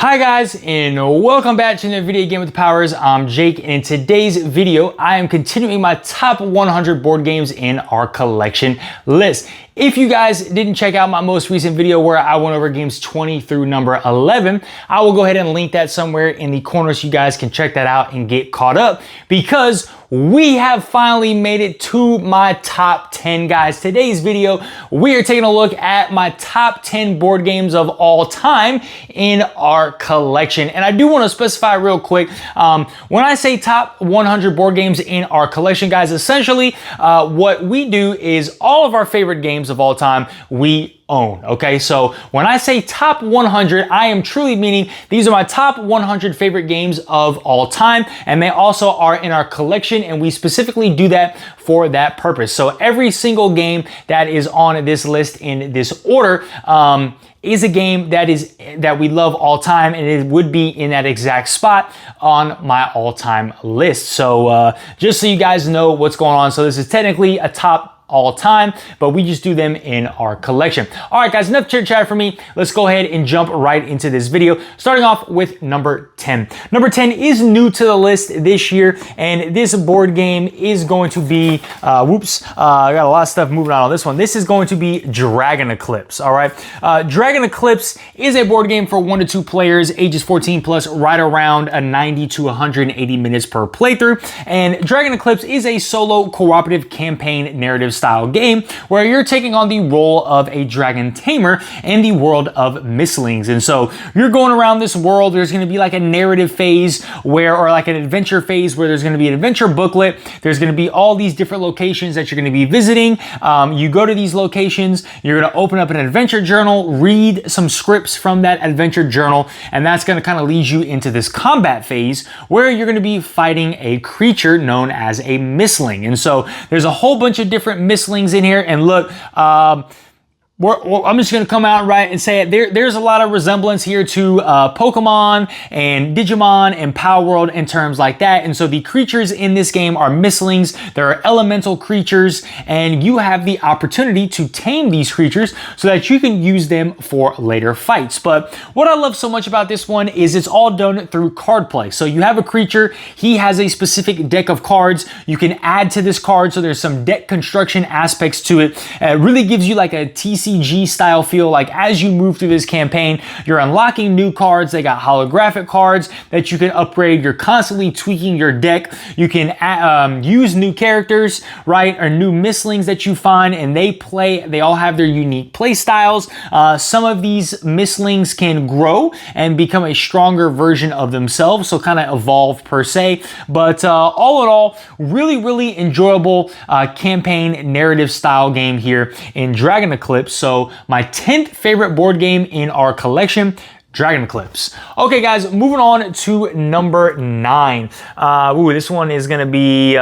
Hi guys, and welcome back to another video game with the powers. I'm Jake, and in today's video, I am continuing my top 100 board games in our collection list. If you guys didn't check out my most recent video where I went over games 20 through number 11, I will go ahead and link that somewhere in the corner so you guys can check that out and get caught up, because we have finally made it to my top 10, guys. Today's video, we are taking a look at my top 10 board games of all time in our collection. And I do want to specify real quick, when I say top 100 board games in our collection, guys, essentially what we do is all of our favorite games of all time we own. Okay, so when I say top 100, I am truly meaning these are my top 100 favorite games of all time, and they also are in our collection, and we specifically do that for that purpose. So every single game that is on this list in this order is a game that we love all time, and it would be in that exact spot on my all-time list. So just so you guys know what's going on, so this is technically a top all time, but we just do them in our collection. All right, guys, enough chit chat for me. Let's go ahead and jump right into this video, starting off with number 10. Number 10 is new to the list this year, and this board game is going to be, I got a lot of stuff moving on this one. This is going to be Dragon Eclipse, all right? Dragon Eclipse is a board game for 1 to 2 players, ages 14 plus, right around a 90 to 180 minutes per playthrough. And Dragon Eclipse is a solo cooperative campaign narrative style game where you're taking on the role of a dragon tamer in the world of Mistlings. And so you're going around this world. There's going to be like a narrative phase or like an adventure phase where there's going to be an adventure booklet. There's going to be all these different locations that you're going to be visiting. You go to these locations, you're going to open up an adventure journal, read some scripts from that adventure journal, and that's going to kind of lead you into this combat phase where you're going to be fighting a creature known as a Mistling. And so there's a whole bunch of different Mistlings in here, and look, I'm just going to come out right and say it. There's a lot of resemblance here to Pokemon and Digimon and Power World in terms like that. And so the creatures in this game are Mistlings. They're elemental creatures, and you have the opportunity to tame these creatures so that you can use them for later fights. But what I love so much about this one is it's all done through card play. So you have a creature, he has a specific deck of cards. You can add to this card, so there's some deck construction aspects to it. It really gives you like a TCG style feel. Like as you move through this campaign, you're unlocking new cards. They got holographic cards that you can upgrade. You're constantly tweaking your deck. You can use new characters, right, or new Mistlings that you find, and they all have their unique play styles. Some of these Mistlings can grow and become a stronger version of themselves, so kind of evolve per se. But all in all, really enjoyable campaign narrative style game here in Dragon Eclipse. So my 10th favorite board game in our collection, Dragon Eclipse. Okay, guys, moving on to number 9. This one is going to be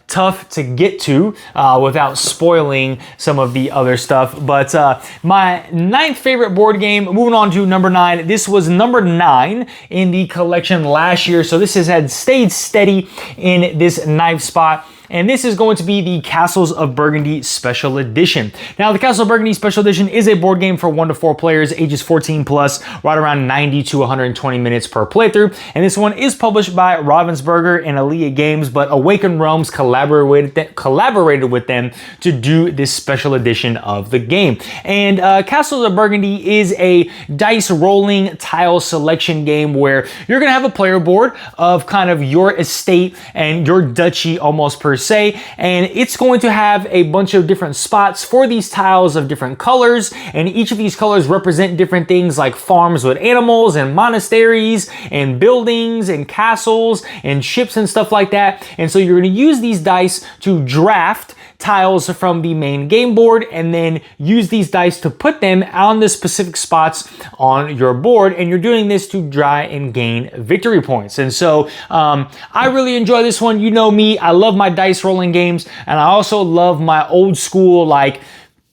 tough to get to without spoiling some of the other stuff. But my 9th favorite board game, moving on to number 9. This was number 9 in the collection last year. So this has stayed steady in this 9th spot. And this is going to be the Castles of Burgundy Special Edition. Now, the Castles of Burgundy Special Edition is a board game for 1 to 4 players, ages 14 plus, right around 90 to 120 minutes per playthrough. And this one is published by Ravensburger and Alia Games, but Awakened Realms collaborated with them to do this special edition of the game. And Castles of Burgundy is a dice rolling tile selection game where you're going to have a player board of kind of your estate and your duchy almost per se, and it's going to have a bunch of different spots for these tiles of different colors, and each of these colors represent different things like farms with animals and monasteries and buildings and castles and ships and stuff like that. And so you're going to use these dice to draft tiles from the main game board, and then use these dice to put them on the specific spots on your board, and you're doing this to try and gain victory points. And so I really enjoy this one. You know me, I love my dice rolling games, and I also love my old school like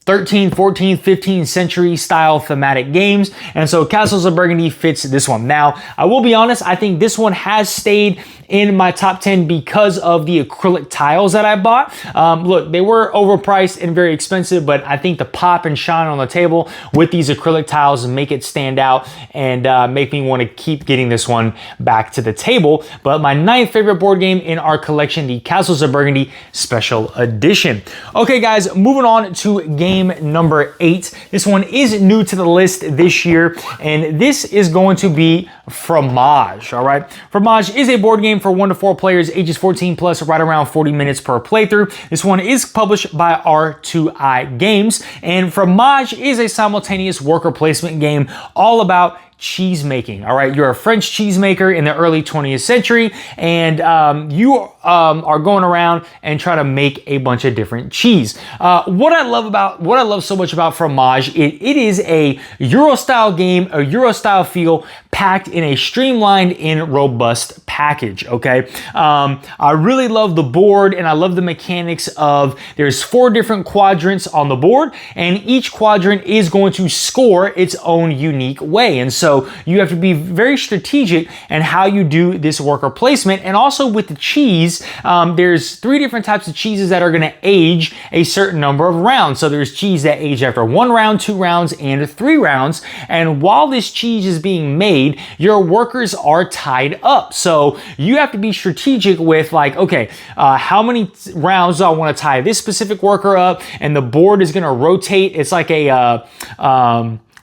13th, 14th, 15th century style thematic games. And so Castles of Burgundy fits this one. Now, I will be honest, I think this one has stayed in my top 10 because of the acrylic tiles that I bought. Look, they were overpriced and very expensive, but I think the pop and shine on the table with these acrylic tiles make it stand out and make me want to keep getting this one back to the table. But my 9th favorite board game in our collection, the Castles of Burgundy Special Edition. Okay, guys, moving on to game number 8. This one is new to the list this year, and this is going to be Fromage. All right, Fromage is a board game for 1 to 4 players, ages 14 plus, right around 40 minutes per playthrough. This one is published by R2I Games, and Fromage is a simultaneous worker placement game all about cheese making. All right, you're a French cheesemaker in the early 20th century, and you are going around and try to make a bunch of different cheese. What I love so much about Fromage, it is a Euro style game, a Euro style feel packed in a streamlined and robust package. Okay, I really love the board and I love the mechanics of there's 4 different quadrants on the board, and each quadrant is going to score its own unique way. And so you have to be very strategic in how you do this worker placement. And also with the cheese, there's 3 different types of cheeses that are going to age a certain number of rounds. So there's cheese that age after 1 round, 2 rounds, and 3 rounds. And while this cheese is being made, your workers are tied up. So you have to be strategic with like, okay, how many rounds do I want to tie this specific worker up? And the board is going to rotate. It's like a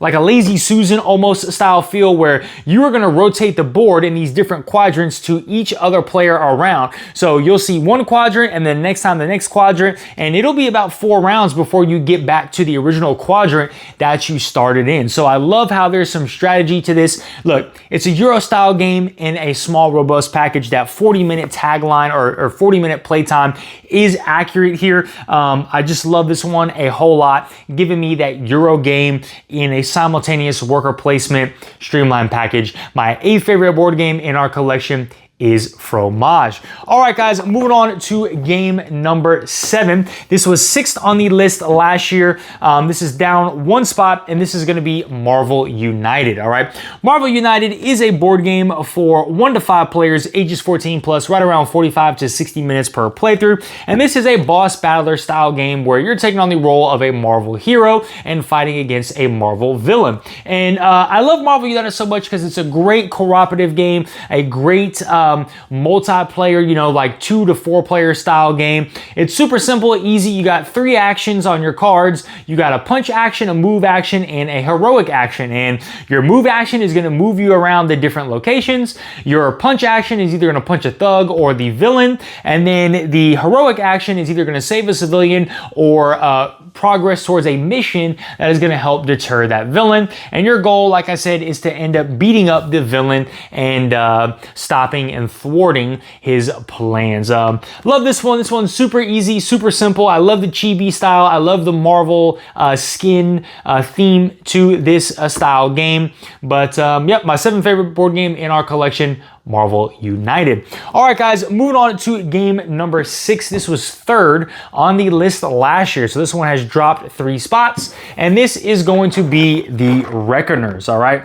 Lazy Susan almost style feel where you are going to rotate the board in these different quadrants to each other player around. So you'll see one quadrant and then next time the next quadrant, and it'll be about 4 rounds before you get back to the original quadrant that you started in. So I love how there's some strategy to this. Look, it's a Euro style game in a small robust package. That 40-minute tagline or 40-minute playtime is accurate here. I just love this one a whole lot, giving me that Euro game in a simultaneous worker placement streamlined package. My 8th favorite board game in our collection is Fromage. All right, guys, moving on to game number 7. This was 6th on the list last year. This is down 1 spot, and this is going to be Marvel United. All right, Marvel United is a board game for 1 to 5 players, ages 14 plus, right around 45 to 60 minutes per playthrough. And this is a boss battler style game where you're taking on the role of a Marvel hero and fighting against a Marvel villain. And I love Marvel United so much because it's a great cooperative game, a great multiplayer, you know, like 2 to 4 player style game. It's super simple, easy. You got 3 actions on your cards. You got a punch action, a move action, and a heroic action. And your move action is going to move you around the different locations. Your punch action is either going to punch a thug or the villain. And then the heroic action is either going to save a civilian or progress towards a mission that is going to help deter that villain. And your goal, like I said, is to end up beating up the villain and stopping and thwarting his plans. Love this one. This one's super easy, super simple. I love the chibi style. I love the Marvel skin theme to this style game. But yep, my 7th favorite board game in our collection, Marvel United. All right, guys, moving on to game number 6. This was 3rd on the list last year. So this one has dropped 3 spots, and this is going to be the Reckoners. All right.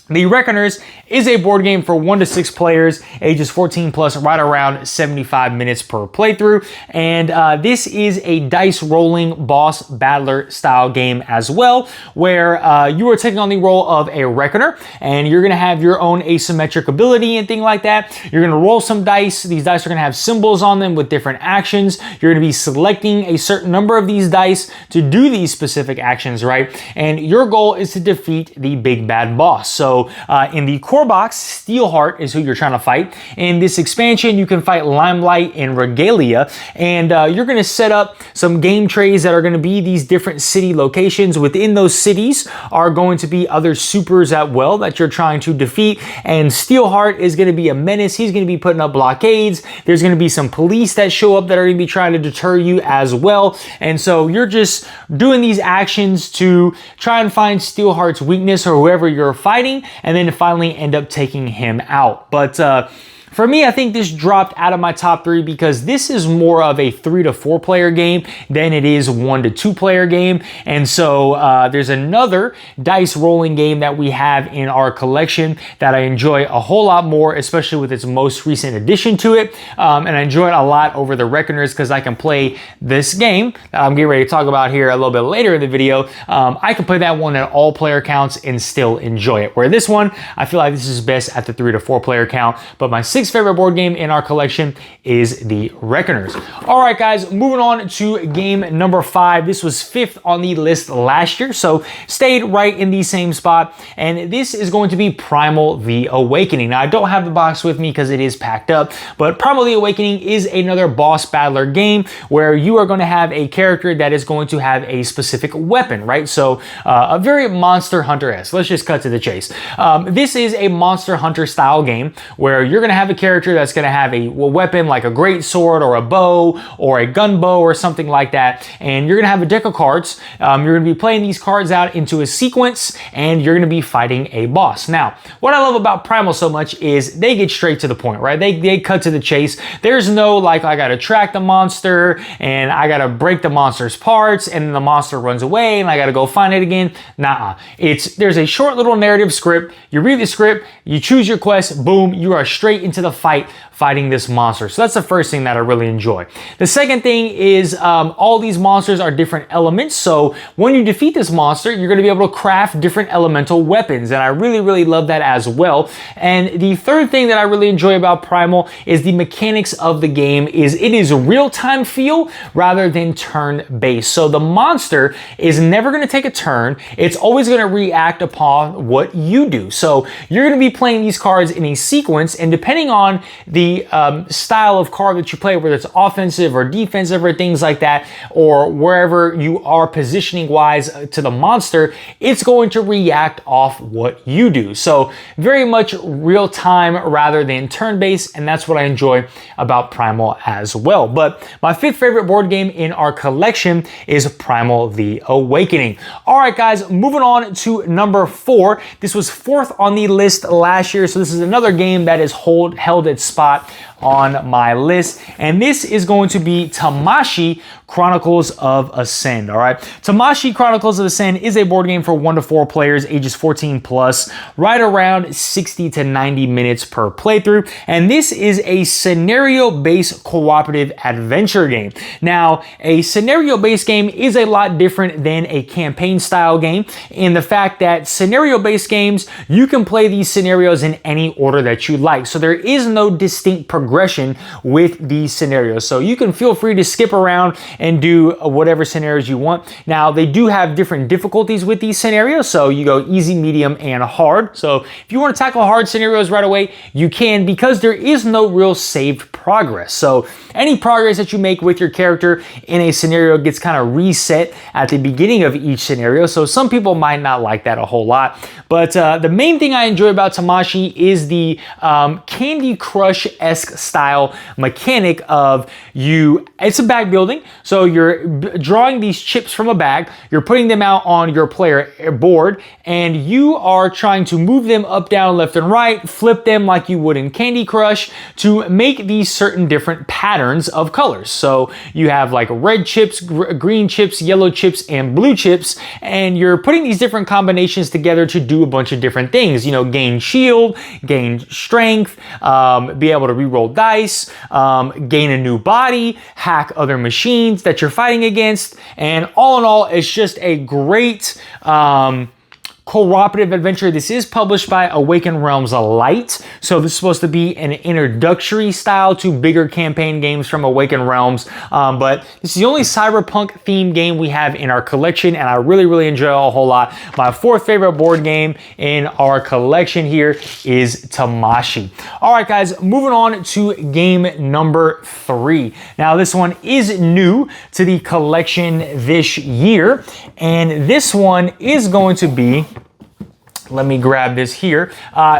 The Reckoners is a board game for 1 to 6 players, ages 14 plus, right around 75 minutes per playthrough. And this is a dice rolling boss battler style game as well, where you are taking on the role of a Reckoner, and you're going to have your own asymmetric ability and things like that. You're going to roll some dice. These dice are going to have symbols on them with different actions. You're going to be selecting a certain number of these dice to do these specific actions, right? And your goal is to defeat the big bad boss. So in the core box, Steelheart is who you're trying to fight. In this expansion, you can fight Limelight and Regalia, and you're going to set up some game trays that are going to be these different city locations. Within those cities are going to be other supers as well that you're trying to defeat, and Steelheart is going to be a menace. He's going to be putting up blockades. There's going to be some police that show up that are going to be trying to deter you as well, and so you're just doing these actions to try and find Steelheart's weakness or whoever you're fighting, and then finally end up taking him out. But For me, I think this dropped out of my top 3 because this is more of a 3 to 4 player game than it is 1 to 2 player game. And so there's another dice rolling game that we have in our collection that I enjoy a whole lot more, especially with its most recent addition to it. And I enjoy it a lot over the Reckoners because I can play this game that I'm getting ready to talk about here a little bit later in the video. I can play that one at all player counts and still enjoy it. Where this one, I feel like this is best at the 3 to 4 player count. But my 6th favorite board game in our collection is the Reckoners. All right, guys, moving on to game number 5. This was 5th on the list last year, so stayed right in the same spot. And this is going to be Primal The Awakening. Now, I don't have the box with me because it is packed up, but Primal The Awakening is another boss battler game where you are going to have a character that is going to have a specific weapon, right? So a very Monster Hunter-esque. Let's just cut to the chase. This is a Monster Hunter style game where you're going to have a character that's going to have a weapon like a great sword or a bow or a gun bow or something like that. And you're going to have a deck of cards. You're going to be playing these cards out into a sequence and you're going to be fighting a boss. Now, what I love about Primal so much is they get straight to the point, right? They cut to the chase. There's no like, I got to track the monster and I got to break the monster's parts and then the monster runs away and I got to go find it again. Nah, there's a short little narrative script. You read the script, you choose your quest, boom, you are straight into the fight fighting this monster. So that's the first thing that I really enjoy. The second thing is all these monsters are different elements. So when you defeat this monster, you're going to be able to craft different elemental weapons. And I really, really love that as well. And the third thing that I really enjoy about Primal is the mechanics of the game is it is real-time feel rather than turn-based. So the monster is never going to take a turn. It's always going to react upon what you do. So you're going to be playing these cards in a sequence, and depending on the style of card that you play, whether it's offensive or defensive or things like that, or wherever you are positioning wise to the monster, it's going to react off what you do. So very much real time rather than turn-based, and that's what I enjoy about Primal as well. But my 5th favorite board game in our collection is Primal The Awakening. All right, guys, moving on to number 4. This was 4th on the list last year, so this is another game that is held its spot on my list, and this is going to be Tamashii Chronicles of Ascend. All right, Tamashii Chronicles of Ascend is a board game for 1 to 4 players, ages 14 plus, right around 60 to 90 minutes per playthrough. And this is a scenario-based cooperative adventure game. Now, a scenario-based game is a lot different than a campaign-style game in the fact that scenario-based games, you can play these scenarios in any order that you like. So there is no distinct progression with these scenarios. So you can feel free to skip around and do whatever scenarios you want. Now, they do have different difficulties with these scenarios. So you go easy, medium, and hard. So if you want to tackle hard scenarios right away, you can, because there is no real saved progress. So any progress that you make with your character in a scenario gets kind of reset at the beginning of each scenario. So some people might not like that a whole lot. But the main thing I enjoy about Tamashii is the Candy Crush-esque style mechanic of it's a bag building. So you're drawing these chips from a bag, you're putting them out on your player board, and you are trying to move them up, down, left, and right, flip them like you would in Candy Crush to make these certain different patterns of colors. So you have like red chips, green chips, yellow chips, and blue chips, and you're putting these different combinations together to do a bunch of different things. You know, gain shield, gain strength, be able to re-roll dice, gain a new body, hack other machines that you're fighting against, and all in all, it's just a great cooperative adventure. This is published by Awaken Realms Light, so this is supposed to be an introductory style to bigger campaign games from Awaken Realms, but this is the only cyberpunk themed game we have in our collection, and I really, really enjoy it a whole lot. My 4th favorite board game in our collection here is Tamashii. All right, guys, moving on to game number 3. Now, this one is new to the collection this year, and this one is going to be, let me grab this here.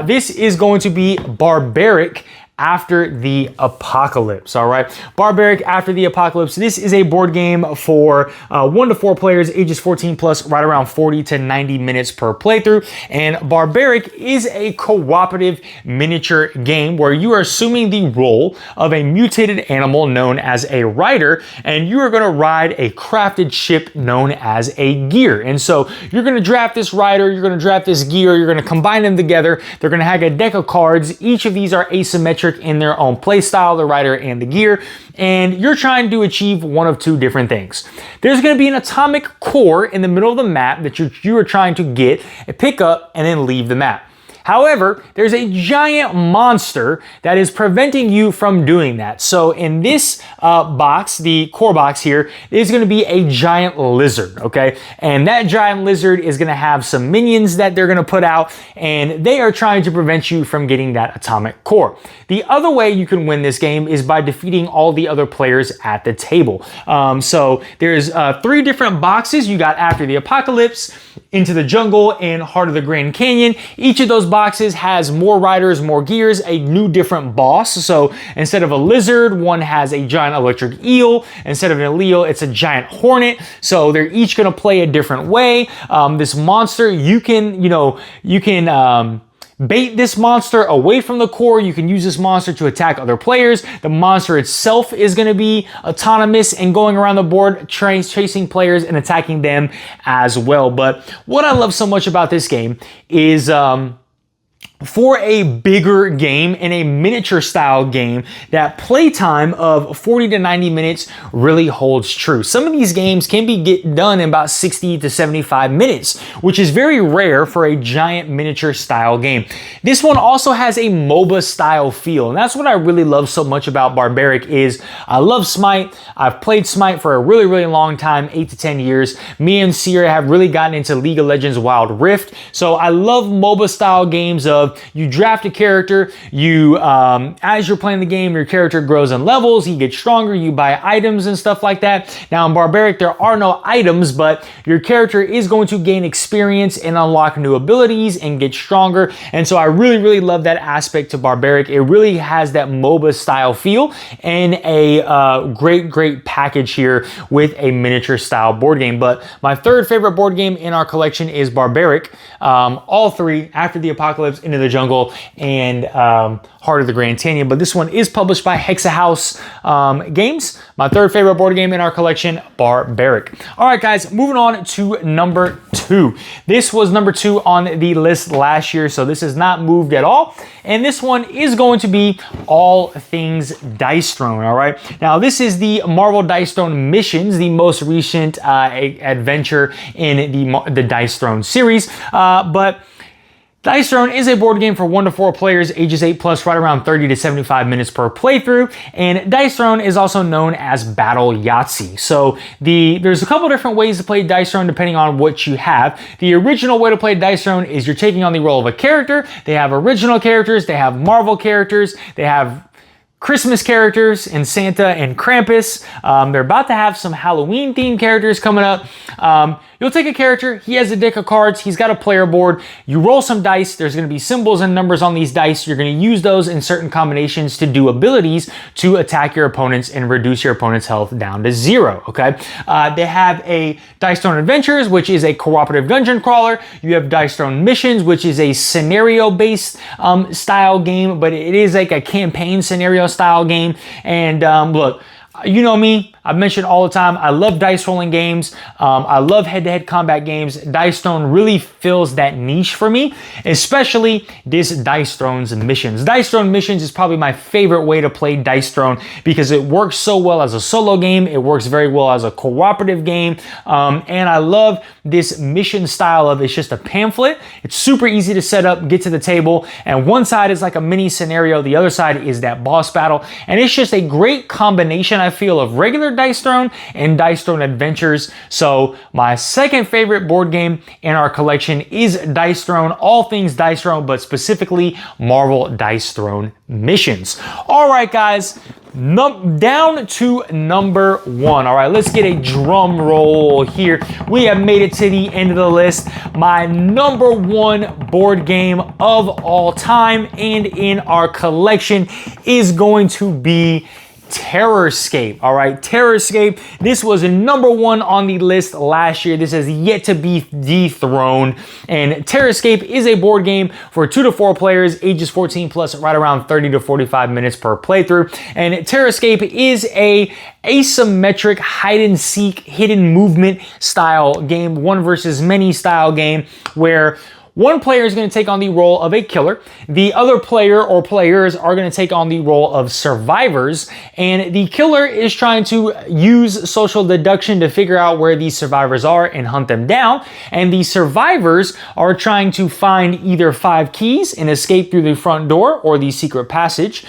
This is going to be Barbaric After the Apocalypse, all right? Barbaric After the Apocalypse. This is a board game for 1 to 4 players, ages 14 plus, right around 40 to 90 minutes per playthrough. And Barbaric is a cooperative miniature game where you are assuming the role of a mutated animal known as a rider, and you are going to ride a crafted ship known as a gear. And so you're going to draft this rider, you're going to draft this gear, you're going to combine them together. They're going to have a deck of cards. Each of these are asymmetric in their own play style, the rider and the gear, and you're trying to achieve one of 2 different things. There's going to be an atomic core in the middle of the map that you are trying to get, pick up, and then leave the map. However, there's a giant monster that is preventing you from doing that. So in this box, the core box here, is going to be a giant lizard, okay? And that giant lizard is going to have some minions that they're going to put out, and they are trying to prevent you from getting that atomic core. The other way you can win this game is by defeating all the other players at the table. So there's 3 different boxes. You got After the Apocalypse, Into the Jungle, and Heart of the Grand Canyon. Each of those boxes has more riders, more gears, a new different boss. So instead of a lizard, one has a giant electric eel. Instead of an eel, it's a giant hornet. So they're each going to play a different way. This monster, you can bait this monster away from the core. You can use this monster to attack other players. The monster itself is going to be autonomous and going around the board, chasing players and attacking them as well. But what I love so much about this game is for a bigger game and a miniature style game, that playtime of 40 to 90 minutes really holds true. Some of these games can be done in about 60 to 75 minutes, which is very rare for a giant miniature style game. This one also has a MOBA style feel, and that's what I really love so much about Barbaric. Is I love Smite. I've played Smite for a really, really long time, 8 to 10 years. Me and Sierra have really gotten into League of Legends Wild Rift. So I love MOBA style games of you draft a character, you as you're playing the game, your character grows in levels, he gets stronger, you buy items and stuff like that. Now in Barbaric, there are no items, but your character is going to gain experience and unlock new abilities and get stronger. And so I really, really love that aspect to Barbaric. It really has that MOBA style feel and a great package here with a miniature style board game. But my 3rd favorite board game in our collection is Barbaric. All 3, After the Apocalypse, Into the Jungle, and Heart of the Grand Canyon. But this one is published by Hexa House Games. My 3rd favorite board game in our collection, Barbaric. All right, guys, moving on to number 2. This was number 2 on the list last year, so this has not moved at all. And this one is going to be All Things Dice Throne, all right? Now, this is the Marvel Dice Throne Missions, the most recent adventure in the Dice Throne series. But Dice Throne is a board game for 1 to 4 players, ages 8 plus, right around 30 to 75 minutes per playthrough. And Dice Throne is also known as Battle Yahtzee. So there's a couple different ways to play Dice Throne depending on what you have. The original way to play Dice Throne is you're taking on the role of a character. They have original characters, they have Marvel characters, they have Christmas characters and Santa and Krampus. They're about to have some Halloween themed characters coming up. You'll take a character, he has a deck of cards, he's got a player board, you roll some dice, there's going to be symbols and numbers on these dice, you're going to use those in certain combinations to do abilities to attack your opponents and reduce your opponent's health down to 0, okay? They have a Dice Throne Adventures, which is a cooperative dungeon crawler. You have Dice Throne Missions, which is a scenario-based style game, but it is like a campaign scenario style game. And look, you know me, I've mentioned all the time, I love dice rolling games. I love head-to-head combat games. Dice Throne really fills that niche for me, especially this Dice Throne's Missions. Dice Throne Missions is probably my favorite way to play Dice Throne because it works so well as a solo game. It works very well as a cooperative game. And I love this mission style of it's just a pamphlet. It's super easy to set up, get to the table, and one side is like a mini scenario. The other side is that boss battle. And it's just a great combination, I feel, of regular Dice Throne and Dice Throne Adventures. So my 2nd favorite board game in our collection is Dice Throne, all things Dice Throne, but specifically Marvel Dice Throne Missions. All right, guys, down to number 1. All right, let's get a drum roll here. We have made it to the end of the list. My number 1 board game of all time and in our collection is going to be Terrorscape. All right, Terrorscape. This was a number 1 on the list last year. This has yet to be dethroned. And Terrorscape is a board game for 2 to 4 players, ages 14 plus, right around 30 to 45 minutes per playthrough. And Terrorscape is a asymmetric hide and seek hidden movement style game, one versus many style game, where one player is going to take on the role of a killer. The other player or players are going to take on the role of survivors. And the killer is trying to use social deduction to figure out where these survivors are and hunt them down. And the survivors are trying to find either 5 keys and escape through the front door or the secret passage,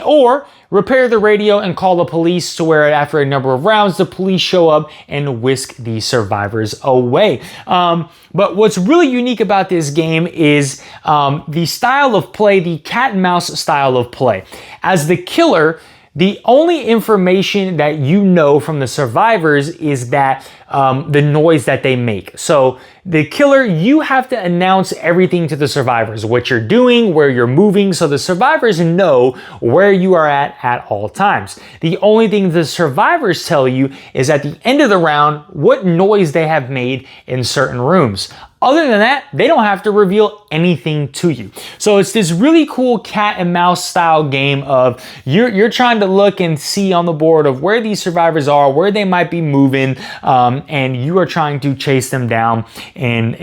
or repair the radio and call the police, to where after a number of rounds, the police show up and whisk the survivors away. But what's really unique about this game is the style of play, the cat and mouse style of play. As the killer, the only information that you know from the survivors is that the noise that they make. So the killer, you have to announce everything to the survivors, what you're doing, where you're moving, so the survivors know where you are at all times. The only thing the survivors tell you is at the end of the round what noise they have made in certain rooms. Other than that, they don't have to reveal anything to you. So it's this really cool cat and mouse style game of you're trying to look and see on the board of where these survivors are, where they might be moving, and you are trying to chase them down and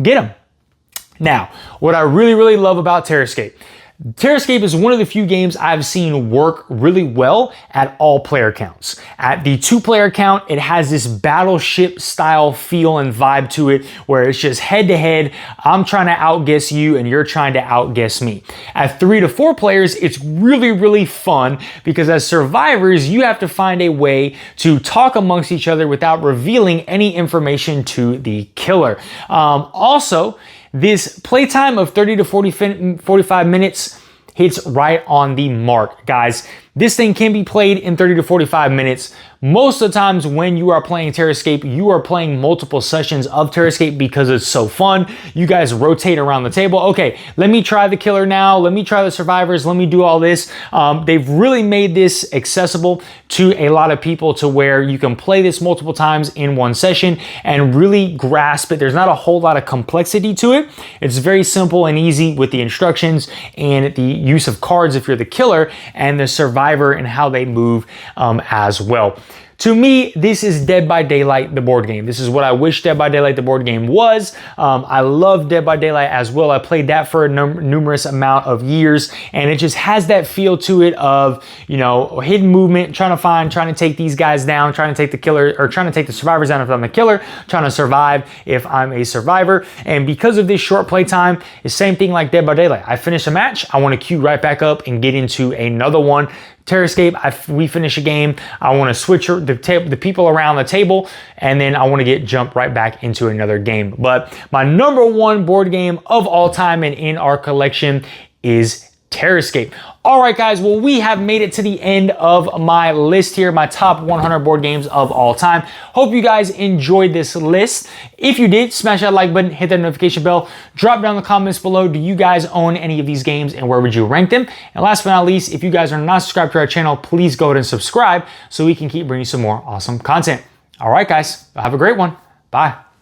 get them. Now, what I really love about Terrorscape. Terrorscape is one of the few games I've seen work really well at all player counts. At the 2-player count, it has this battleship style feel and vibe to it, where it's just head to head. I'm trying to outguess you and you're trying to outguess me. At 3 to 4 players, it's really fun, because as survivors, you have to find a way to talk amongst each other without revealing any information to the killer. Also, this playtime of 30 to 45 minutes hits right on the mark, guys. This thing can be played in 30 to 45 minutes. Most of the times when you are playing Terrorscape, you are playing multiple sessions of Terrorscape because it's so fun. You guys rotate around the table. Okay, let me try the killer now. Let me try the survivors. Let me do all this. They've really made this accessible to a lot of people, to where you can play this multiple times in one session and really grasp it. There's not a whole lot of complexity to it. It's very simple and easy with the instructions and the use of cards if you're the killer, and the survivor and how they move as well. To me, this is Dead by Daylight, the board game. This is what I wish Dead by Daylight, the board game was. I love Dead by Daylight as well. I played that for a numerous amount of years, and it just has that feel to it of, you know, hidden movement, trying to take these guys down, trying to take the killer, or trying to take the survivors down if I'm the killer, trying to survive if I'm a survivor. And because of this short play time, it's the same thing like Dead by Daylight. I finish a match, I want to queue right back up and get into another one. Terrorscape, we finish a game, I want to switch the people around the table, and then I want to jump right back into another game. But my number 1 board game of all time and in our collection is Terrorscape. All right, guys, well, we have made it to the end of my list here, my top 100 board games of all time. Hope you guys enjoyed this list. If you did, smash that like button, hit that notification bell, drop down in the comments below, do you guys own any of these games and where would you rank them? And last but not least, if you guys are not subscribed to our channel, please go ahead and subscribe so we can keep bringing you some more awesome content. All right, guys, have a great one. Bye.